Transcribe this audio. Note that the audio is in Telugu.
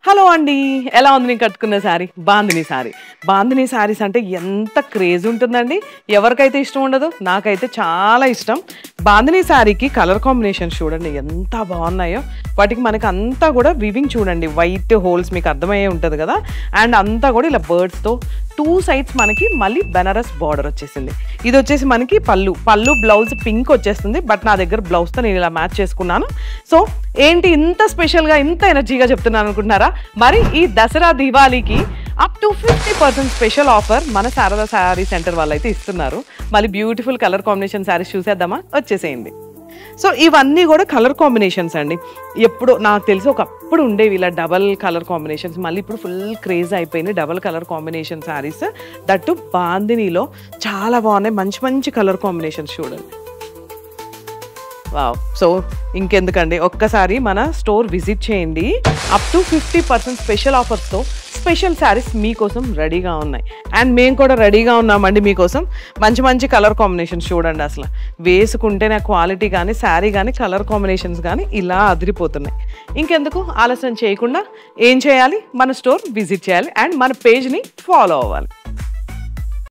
హలో అండి, ఎలా ఉంది నేను కట్టుకున్న శారీ? బాందిని శారీ. బాందిని శారీస్ అంటే ఎంత క్రేజ్ ఉంటుందండి. ఎవరికైతే ఇష్టం ఉండదు, నాకైతే చాలా ఇష్టం. బాందిని శారీకి కలర్ కాంబినేషన్స్ చూడండి ఎంత బాగున్నాయో. వాటికి మనకి అంతా కూడా వివింగ్ చూడండి, వైట్ హోల్స్ మీకు అర్థమయ్యే ఉంటుంది కదా. అండ్ అంతా కూడా ఇలా బర్డ్స్తో 2 sides మనకి మళ్ళీ బెనారస్ బార్డర్ వచ్చేసింది. ఇది వచ్చేసి మనకి పళ్ళు బ్లౌజ్ పింక్ వచ్చేస్తుంది. బట్ నా దగ్గర బ్లౌజ్తో నేను ఇలా మ్యాచ్ చేసుకున్నాను. సో ఏంటి ఇంత స్పెషల్గా ఇంత ఎనర్జీగా చెప్తున్నాను అనుకుంటున్నారా? మరి ఈ దసరా దివాళీకి అప్ టు 50% స్పెషల్ ఆఫర్ మన శారదా శారీ సెంటర్ వాళ్ళు అయితే ఇస్తున్నారు. మళ్ళీ బ్యూటిఫుల్ కలర్ కాంబినేషన్ శారీస్ చూసేద్దామా? వచ్చేసేయండి. సో ఇవన్నీ కూడా కలర్ కాంబినేషన్స్ అండి. ఎప్పుడు నాకు తెలిసి ఒకప్పుడు ఉండేవి ఇలా డబల్ కలర్ కాంబినేషన్స్, మళ్ళీ ఇప్పుడు ఫుల్ క్రేజ్ అయిపోయినాయి double colour combination saris. That బాందినీలో చాలా బాగున్నాయి, మంచి మంచి కలర్ కాంబినేషన్స్ చూడండి. వావ్. సో ఇంకెందుకండి, ఒక్కసారి మన స్టోర్ విజిట్ చేయండి. అప్ టు 50% స్పెషల్ ఆఫర్స్తో స్పెషల్ శారీస్ మీకోసం రెడీగా ఉన్నాయి. అండ్ మేము కూడా రెడీగా ఉన్నామండి మీకోసం. మంచి మంచి కలర్ కాంబినేషన్స్ చూడండి, అసలు వేసుకుంటేనే క్వాలిటీ కానీ శారీ కానీ కలర్ కాంబినేషన్స్ కానీ ఇలా అదిరిపోతున్నాయి. ఇంకెందుకు ఆలస్యం చేయకుండా ఏం చేయాలి, మన స్టోర్ విజిట్ చేయాలి అండ్ మన పేజ్ని ఫాలో అవ్వాలి.